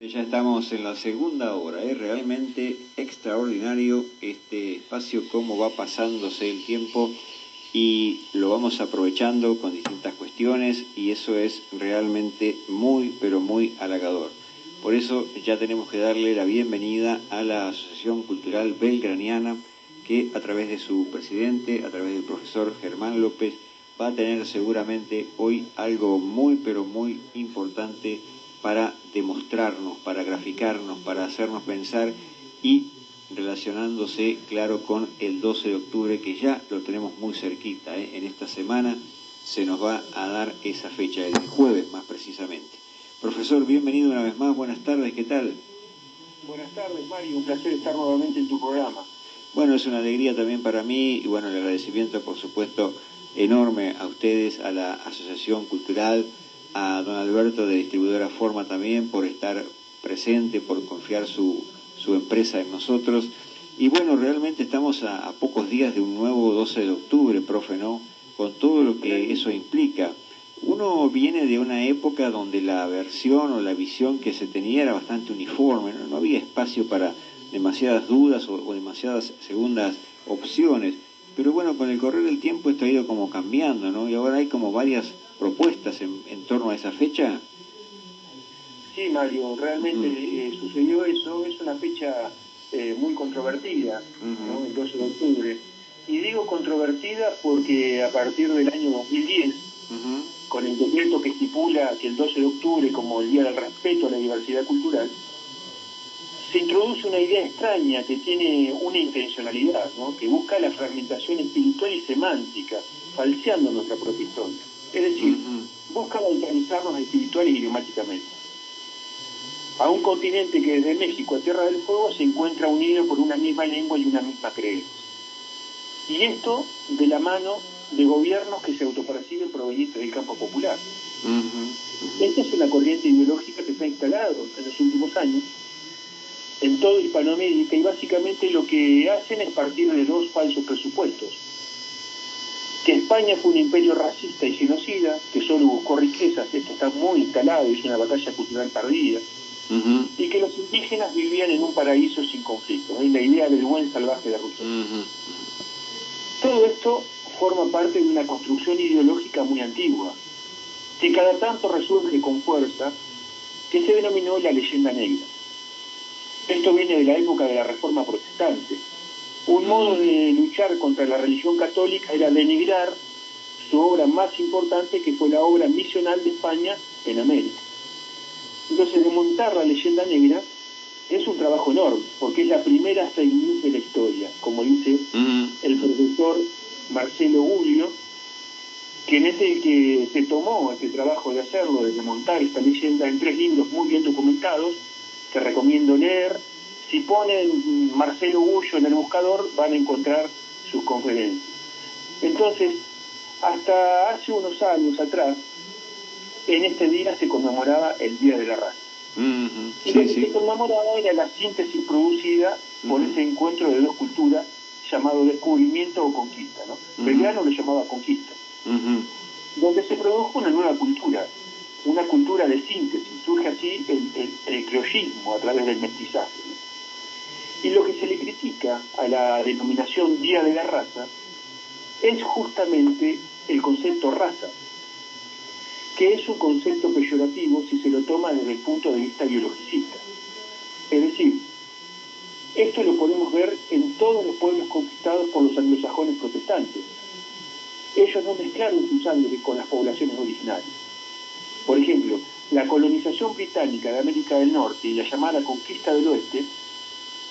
Ya estamos en la segunda hora, es realmente extraordinario este espacio, cómo va pasándose el tiempo y lo vamos aprovechando con distintas cuestiones y eso es realmente muy, pero muy halagador. Por eso ya tenemos que darle la bienvenida a la Asociación Cultural Belgraniana, que a través de su presidente, a través del profesor Germán López, va a tener seguramente hoy algo muy, pero muy importante para demostrarnos, para graficarnos, para hacernos pensar y relacionándose, claro, con el 12 de octubre, que ya lo tenemos muy cerquita, ¿eh? En esta semana se nos va a dar esa fecha, el jueves más precisamente. Profesor, bienvenido una vez más, buenas tardes, ¿qué tal? Buenas tardes, Mario, un placer estar nuevamente en tu programa. Bueno, es una alegría también para mí y bueno, el agradecimiento por supuesto enorme a ustedes, a la Asociación Cultural, a don Alberto de Distribuidora Forma también por estar presente, por confiar su empresa en nosotros. Y bueno, realmente estamos a pocos días de un nuevo 12 de octubre, profe, ¿no? Con todo lo que eso implica. Uno viene de una época donde la versión o la visión que se tenía era bastante uniforme, ¿no? No había espacio para demasiadas dudas o demasiadas segundas opciones. Pero bueno, con el correr del tiempo esto ha ido como cambiando, ¿no? Y ahora hay como varias propuestas en torno a esa fecha. Sí, Mario, realmente sucedió eso, es una fecha muy controvertida, ¿no? El 12 de octubre. Y digo controvertida porque a partir del año 2010, con el decreto que estipula que el 12 de octubre como el Día del Respeto a la Diversidad Cultural, se introduce una idea extraña que tiene una intencionalidad, ¿no? Que busca la fragmentación espiritual y semántica, falseando nuestra propia historia. Es decir, busca balcanizarnos espiritual y idiomáticamente. A un continente que desde México a Tierra del Fuego se encuentra unido por una misma lengua y una misma creencia. Y esto de la mano de gobiernos que se autoperciben provenientes del campo popular. Esta es una corriente ideológica que se ha instalado en los últimos años en todo Hispanoamérica y básicamente lo que hacen es partir de dos falsos presupuestos. Que España fue un imperio racista y genocida, que solo buscó riquezas, esto está muy instalado, es una batalla cultural perdida, y que los indígenas vivían en un paraíso sin conflicto, es la idea del buen salvaje de Rousseau. Todo esto forma parte de una construcción ideológica muy antigua, que cada tanto resurge con fuerza, que se denominó la leyenda negra. Esto viene de la época de la Reforma Protestante. Un modo de luchar contra la religión católica era denigrar su obra más importante, que fue la obra misional de España en América. Entonces, desmontar la leyenda negra es un trabajo enorme, porque es la primera fake news de la historia, como dice el profesor Marcelo Guglio, quien es el que se tomó este trabajo de hacerlo, de desmontar esta leyenda en 3 libros muy bien documentados, que recomiendo leer. Si ponen Marcelo Guglio en el buscador, van a encontrar sus conferencias. Entonces, hasta hace unos años atrás, en este día se conmemoraba el Día de la Raza. Y lo que se conmemoraba era la síntesis producida por ese encuentro de dos culturas llamado descubrimiento o conquista, ¿no? Belgrano lo llamaba conquista. Donde se produjo una nueva cultura, una cultura de síntesis. Surge así el criollismo a través del mestizaje, ¿no? Y lo que se le critica a la denominación Día de la Raza es justamente el concepto raza, que es un concepto peyorativo si se lo toma desde el punto de vista biologicista. Es decir, esto lo podemos ver en todos los pueblos conquistados por los anglosajones protestantes. Ellos no mezclaron su sangre con las poblaciones originarias. Por ejemplo, la colonización británica de América del Norte y la llamada conquista del oeste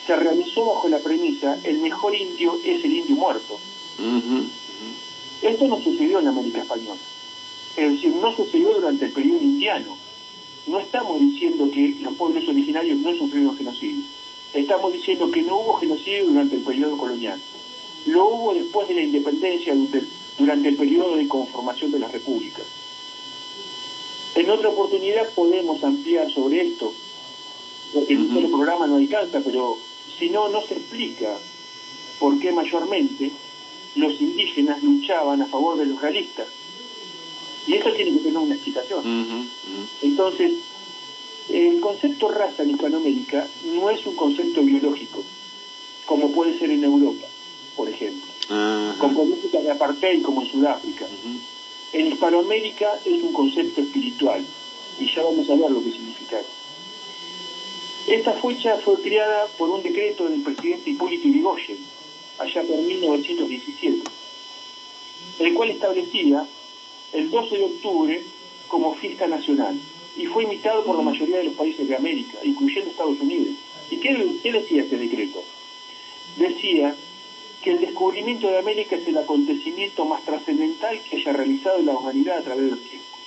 se realizó bajo la premisa: el mejor indio es el indio muerto. Esto no sucedió en América Española. Es decir, no sucedió durante el periodo indiano. No estamos diciendo que los pueblos originarios no sufrieron genocidio. Estamos diciendo que no hubo genocidio durante el periodo colonial. Lo hubo después de la independencia, durante el periodo de conformación de las repúblicas. En otra oportunidad podemos ampliar sobre esto, porque en un solo programa no alcanza, pero si no, no se explica por qué mayormente los indígenas luchaban a favor de los realistas. Y eso tiene que tener una explicación. Entonces, El concepto raza en Hispanoamérica no es un concepto biológico, como puede ser en Europa, por ejemplo, con políticas de apartheid como en Sudáfrica. En Hispanoamérica es un concepto espiritual, y ya vamos a ver lo que significa. Esta fecha fue creada por un decreto del presidente Hipólito Yrigoyen, allá por 1917, el cual establecía el 12 de octubre como fiesta nacional, y fue imitado por la mayoría de los países de América, incluyendo Estados Unidos. ¿Y qué decía este decreto? Decía que el descubrimiento de América es el acontecimiento más trascendental que haya realizado la humanidad a través de los tiempos,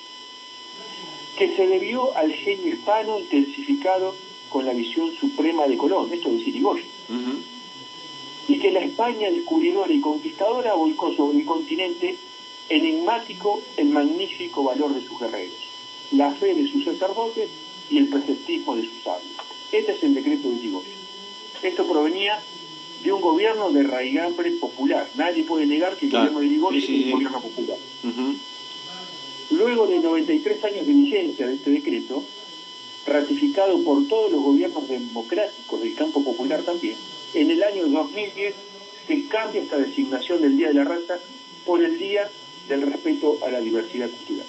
que se debió al genio hispano intensificado con la visión suprema de Colón, esto es Yrigoyen, y que la España descubridora y conquistadora volcó sobre el continente enigmático el magnífico valor de sus guerreros, la fe de sus sacerdotes y el preceptismo de sus sabios. Este es el decreto de Yrigoyen. Esto provenía de un gobierno de raigambre popular. Nadie puede negar que el gobierno de Yrigoyen es un gobierno popular. Luego de 93 años de vigencia de este decreto, ratificado por todos los gobiernos democráticos del campo popular también, en el año 2010 se cambia esta designación del Día de la Raza por el Día del Respeto a la Diversidad Cultural.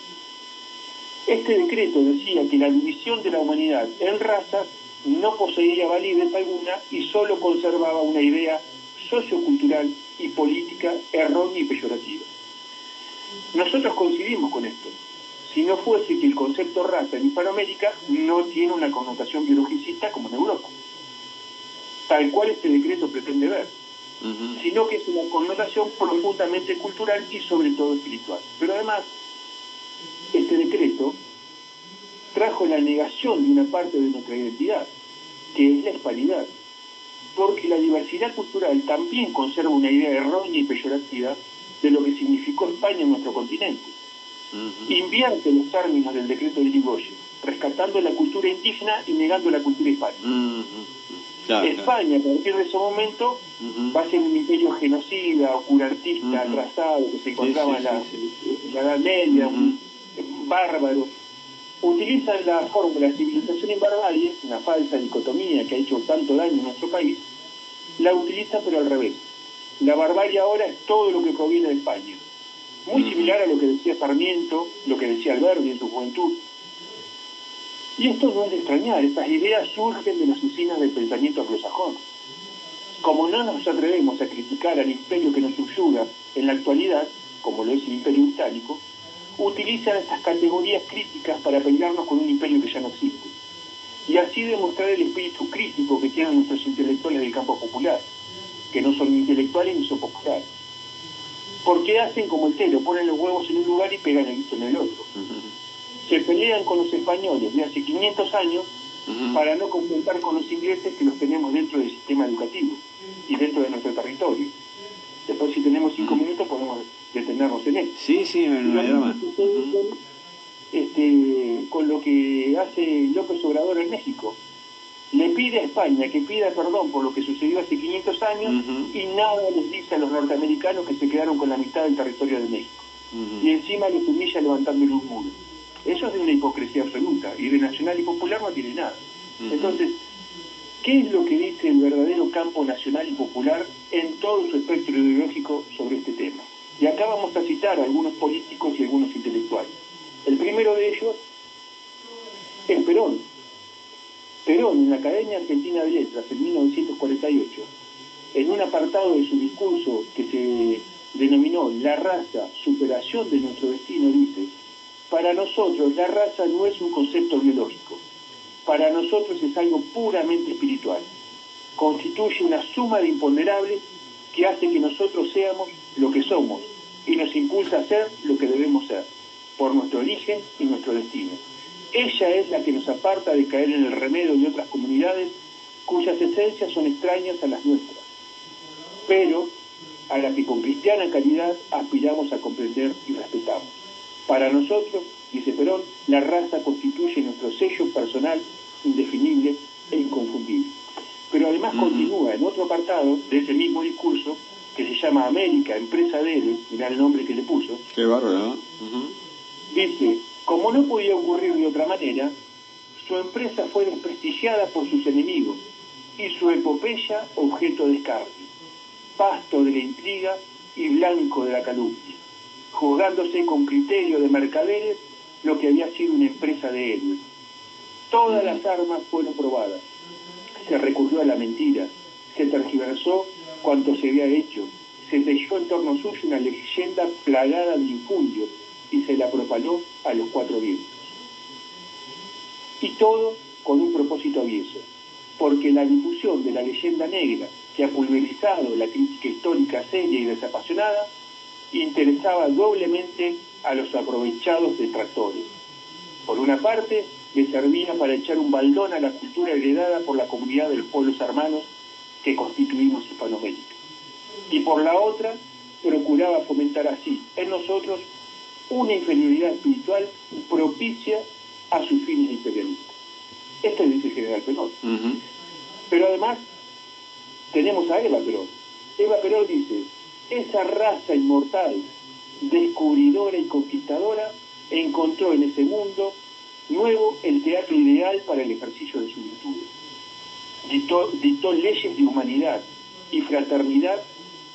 Este decreto decía que la división de la humanidad en razas no poseía validez alguna y solo conservaba una idea sociocultural y política errónea y peyorativa. Nosotros coincidimos con esto. Si no fuese que el concepto raza en Hispanoamérica no tiene una connotación biologicista como en Europa, tal cual este decreto pretende ver, sino que es una connotación profundamente cultural y sobre todo espiritual. Pero además, este decreto trajo la negación de una parte de nuestra identidad, que es la hispanidad, porque la diversidad cultural también conserva una idea errónea y peyorativa de lo que significó España en nuestro continente. Invierte los términos del decreto de Yrigoyen, rescatando la cultura indígena y negando la cultura hispana. España, a partir de ese momento, va a ser un imperio genocida, oscurantista, atrasado, que se encontraba en la Edad Media, bárbaro. Utilizan la fórmula civilización y barbarie, una falsa dicotomía que ha hecho tanto daño en nuestro país, la utiliza pero al revés. La barbarie ahora es todo lo que proviene de España. Muy similar a lo que decía Sarmiento, lo que decía Alberti en su juventud. Y esto no es de extrañar, estas ideas surgen de las usinas del pensamiento anglosajón. Como no nos atrevemos a criticar al imperio que nos subyuga en la actualidad, como lo es el imperio británico, utilizan estas categorías críticas para pelearnos con un imperio que ya no existe. Y así demostrar el espíritu crítico que tienen nuestros intelectuales del campo popular, que no son intelectuales ni son populares. Porque hacen como el telo, ponen los huevos en un lugar y pegan el guiso en el otro. Se pelean con los españoles de hace 500 años para no confrontar con los ingleses que los tenemos dentro del sistema educativo y dentro de nuestro territorio. Después, si tenemos 5 minutos, podemos detenernos en esto. No hay drama. Con lo que hace López Obrador en México. Le pide a España que pida perdón por lo que sucedió hace 500 años y nada les dice a los norteamericanos que se quedaron con la mitad del territorio de México. Y encima los humilla levantándole un muro. Eso es de una hipocresía absoluta, y de nacional y popular no tiene nada. Entonces, ¿qué es lo que dice el verdadero campo nacional y popular en todo su espectro ideológico sobre este tema? Y acá vamos a citar a algunos políticos y algunos intelectuales. El primero de ellos es Perón. Perón, en la Academia Argentina de Letras, en 1948, en un apartado de su discurso que se denominó La raza, superación de nuestro destino, dice: para nosotros la raza no es un concepto biológico, para nosotros es algo puramente espiritual. Constituye una suma de imponderables que hace que nosotros seamos lo que somos y nos impulsa a ser lo que debemos ser, por nuestro origen y nuestro destino. Ella es la que nos aparta de caer en el remedio de otras comunidades cuyas esencias son extrañas a las nuestras, pero a la que con cristiana caridad aspiramos a comprender y respetamos. Para nosotros, dice Perón, la raza constituye nuestro sello personal, indefinible e inconfundible. Pero además continúa en otro apartado de ese mismo discurso, que se llama América, empresa de héroes, mirá el nombre que le puso. Qué bárbaro, ¿no? Dice: como no podía ocurrir de otra manera, su empresa fue desprestigiada por sus enemigos y su epopeya objeto de escarnio, pasto de la intriga y blanco de la calumnia, juzgándose con criterio de mercaderes lo que había sido una empresa de héroes. Todas las armas fueron probadas, se recurrió a la mentira, se tergiversó cuanto se había hecho, se tejió en torno suyo una leyenda plagada de infundios y se la propaló a los cuatro vientos. Y todo con un propósito avieso, porque la difusión de la leyenda negra que ha pulverizado la crítica histórica seria y desapasionada interesaba doblemente a los aprovechados detractores. Por una parte, le servía para echar un baldón a la cultura heredada por la comunidad de los pueblos hermanos que constituimos Hispanoamérica. Y por la otra, procuraba fomentar así en nosotros una inferioridad espiritual propicia a sus fines imperialistas. Esto dice el general Perón. Pero además, tenemos a Eva Perón. Eva Perón dice, esa raza inmortal, descubridora y conquistadora, encontró en ese mundo nuevo el teatro ideal para el ejercicio de su virtud. Dictó leyes de humanidad y fraternidad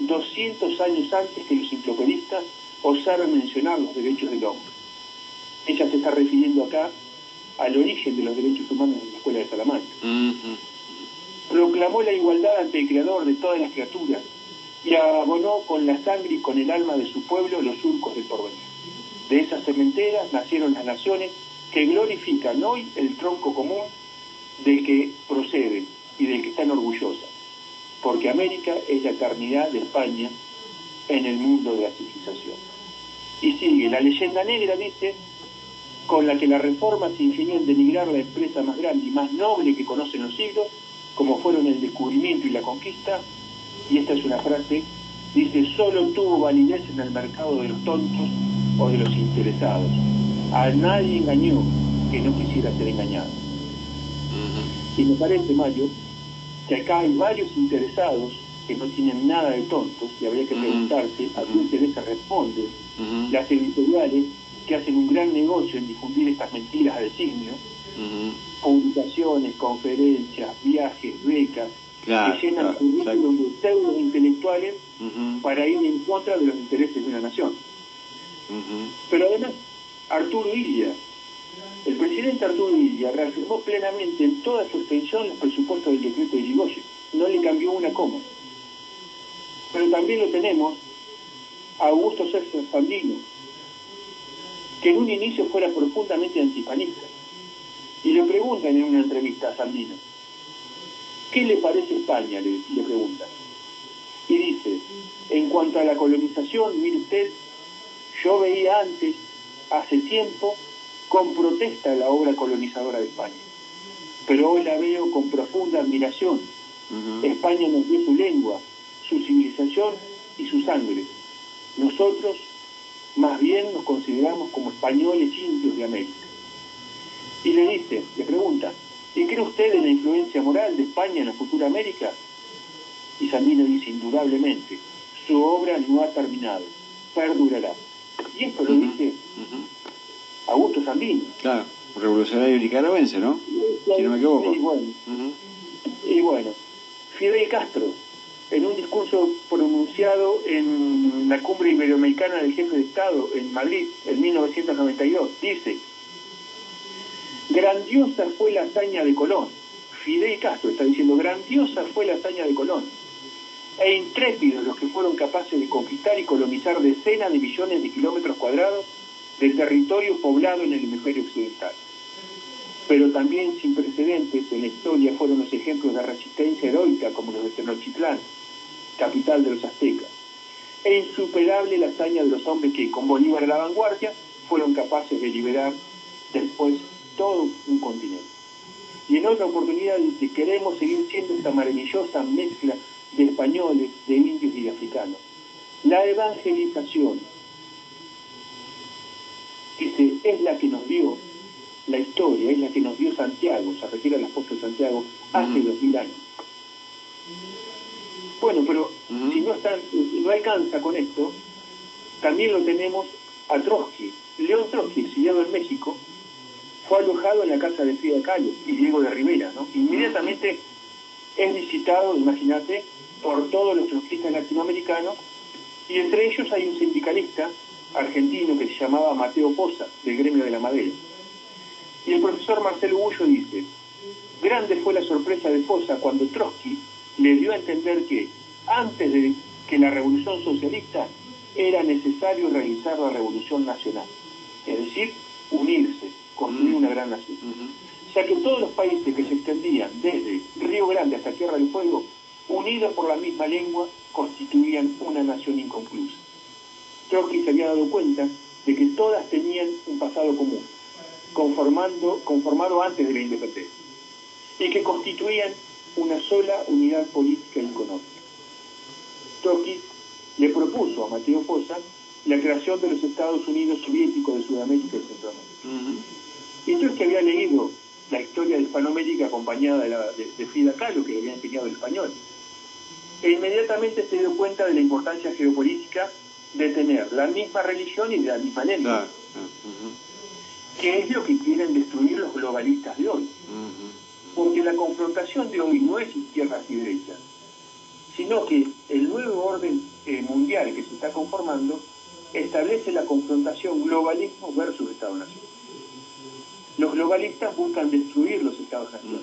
200 años antes que los enciclopedistas osaron mencionar los derechos del hombre. Ella se está refiriendo acá al origen de los derechos humanos en la Escuela de Salamanca. Proclamó la igualdad ante el Creador de todas las criaturas y abonó con la sangre y con el alma de su pueblo los surcos del porvenir. De esas cementeras nacieron las naciones que glorifican hoy el tronco común del que proceden y del que están orgullosas, porque América es la eternidad de España en el mundo de la civilización. Y sigue, la leyenda negra dice, con la que la Reforma se ingenió en denigrar la empresa más grande y más noble que conocen los siglos, como fueron el descubrimiento y la conquista, y esta es una frase, dice, solo tuvo validez en el mercado de los tontos o de los interesados. A nadie engañó que no quisiera ser engañado. Y me parece, Mario, que acá hay varios interesados que no tienen nada de tontos, y habría que preguntarse a qué interés responden las editoriales que hacen un gran negocio en difundir estas mentiras a designio, publicaciones, conferencias, viajes, becas, que llenan currículum de pseudos intelectuales para ir en contra de los intereses de una nación. Pero además, Arturo Illia, el presidente Arturo Illia reafirmó plenamente en toda su extensión los presupuestos del decreto de Irigoyen, no le cambió una coma. Pero también lo tenemos a Augusto César Sandino, que en un inicio fuera profundamente antihispanista. Y le preguntan en una entrevista a Sandino, ¿qué le parece España?, le preguntan. Y dice, en cuanto a la colonización, mire usted, yo veía antes, hace tiempo, con protesta la obra colonizadora de España. Pero hoy la veo con profunda admiración. España nos dio su lengua, su civilización y su sangre. Nosotros, más bien, nos consideramos como españoles indios de América. Y le pregunta, ¿y cree usted en la influencia moral de España en la futura América? Y Sandino dice, indudablemente, su obra no ha terminado, perdurará. Y esto lo dice Augusto Sandino. Claro, un revolucionario nicaragüense, ¿no? Si no me equivoco. Y bueno, Fidel Castro, en un discurso pronunciado en la cumbre iberoamericana del jefe de Estado en Madrid en 1992, dice, grandiosa fue la hazaña de Colón. Fidel Castro está diciendo, grandiosa fue la hazaña de Colón. E intrépidos los que fueron capaces de conquistar y colonizar decenas de millones de kilómetros cuadrados de territorio poblado en el hemisferio occidental. Pero también sin precedentes en la historia fueron los ejemplos de resistencia heroica como los de Tenochtitlán, capital de los aztecas. E insuperable la hazaña de los hombres que, con Bolívar a la vanguardia, fueron capaces de liberar después todo un continente. Y en otra oportunidad dice, queremos seguir siendo esta maravillosa mezcla de españoles, de indios y de africanos. La evangelización, dice, es la que nos dio la historia, es la que nos dio Santiago, se refiere al apóstol Santiago, hace 2000 años. Bueno, pero si no alcanza con esto, también lo tenemos a Trotsky. León Trotsky, exiliado en México, fue alojado en la casa de Frida Kahlo y Diego de Rivera, ¿no? Inmediatamente es visitado, imagínate, por todos los trotskistas latinoamericanos, y entre ellos hay un sindicalista argentino que se llamaba Mateo Poza, del gremio de la madera. Y el profesor Marcelo Bullo dice: grande fue la sorpresa de Poza cuando Trotsky le dio a entender que, antes de que la revolución socialista, era necesario realizar la revolución nacional. Es decir, unirse, construir una gran nación. Ya que todos los países que se extendían desde Río Grande hasta Tierra del Fuego, unidos por la misma lengua, constituían una nación inconclusa. Trotsky se había dado cuenta de que todas tenían un pasado común, conformado antes de la independencia, y que constituían una sola unidad política y económica. Trotsky le propuso a Mateo Poza la creación de los Estados Unidos soviéticos de Sudamérica y Centroamérica. Y Trotsky había leído la historia de Hispanoamérica acompañada de Frida Kahlo, que le había enseñado el español. E inmediatamente se dio cuenta de la importancia geopolítica de tener la misma religión y de la misma lengua. Que es lo que quieren destruir los globalistas de hoy. Porque la confrontación de hoy no es izquierdas y derechas, sino que el nuevo orden mundial que se está conformando establece la confrontación globalismo versus Estado-Nación. Los globalistas buscan destruir los Estados-Nación.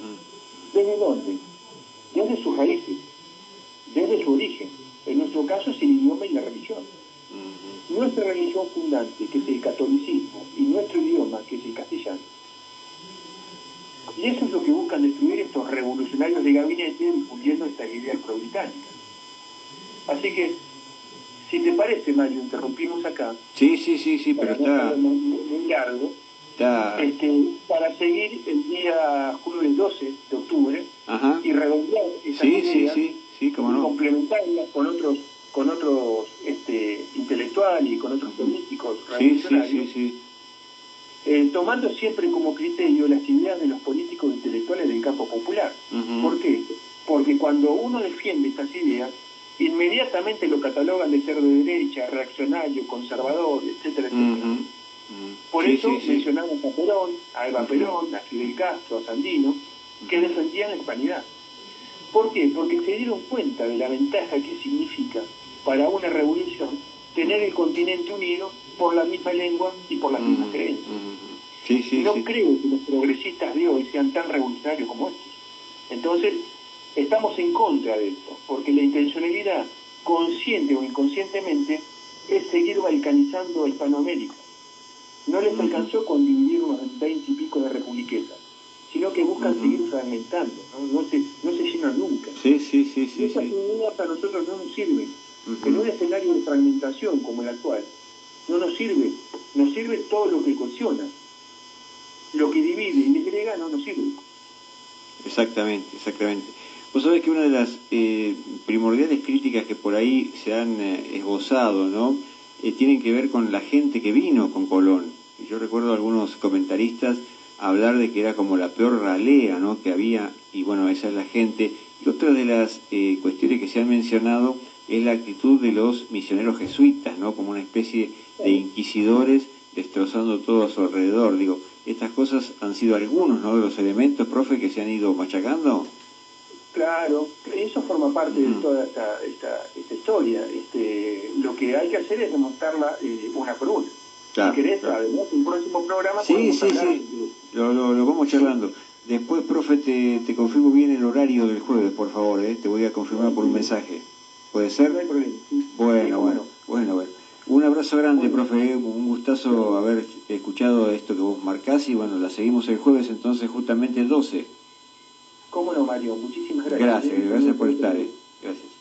¿Desde dónde? Desde sus raíces, desde su origen. En nuestro caso es el idioma y la religión. Nuestra religión fundante, que es el catolicismo, y nuestro idioma, que es el castellano. Y eso es lo que buscan destruir estos revolucionarios de gabinete, difundiendo estas ideas pro-británicas. Así que, si te parece, Mario, interrumpimos acá. Sí, pero está... muy largo. Para seguir el día jueves 12 de octubre y redondear esas ideas cómo no, y complementarlas con otros intelectuales y con otros políticos revolucionarios, tomando siempre como criterio las ideas de los políticos intelectuales del campo popular. ¿Por qué? Porque cuando uno defiende estas ideas, inmediatamente lo catalogan de ser de derecha, reaccionario, conservador, etcétera, etcétera. Por eso mencionamos a Perón, a Eva Perón, a Fidel Castro, a Sandino, que defendían la hispanidad. ¿Por qué? Porque se dieron cuenta de la ventaja que significa para una revolución tener el continente unido por la misma lengua y por las mismas creencias. No creo que los progresistas de hoy sean tan revolucionarios como estos. Entonces, estamos en contra de esto, porque la intencionalidad, consciente o inconscientemente, es seguir balcanizando a Hispanoamérica. No les alcanzó con dividirnos en 20 y pico de republiquetas, sino que buscan seguir fragmentando, no se llenan nunca. Esas ideas a nosotros no nos sirven. En un escenario de fragmentación como el actual, no nos sirve todo lo que cohesiona. Lo que divide y degrega no nos sirve. Exactamente. Vos sabés que una de las primordiales críticas que por ahí se han esbozado, ¿no? Tienen que ver con la gente que vino con Colón. Yo recuerdo a algunos comentaristas hablar de que era como la peor ralea, ¿no?, que había, y bueno, esa es la gente. Y otra de las cuestiones que se han mencionado es la actitud de los misioneros jesuitas, ¿no?, como una especie de inquisidores destrozando todo a su alrededor. Digo, estas cosas han sido algunos, ¿no?, de los elementos, profe, que se han ido machacando. Claro, eso forma parte de toda esta historia. Lo que hay que hacer es demostrarla una por una. Si querés, además, en un próximo programa podemos hablar. Lo vamos charlando. Después, profe, te confirmo bien el horario del jueves, por favor, te voy a confirmar por un mensaje. ¿Puede ser? No hay problema. Bueno. Un abrazo grande, profe, un gustazo haber escuchado esto que vos marcás, y bueno, la seguimos el jueves, entonces, justamente el 12. Cómo no, Mario, muchísimas gracias. Gracias por estar. Gracias.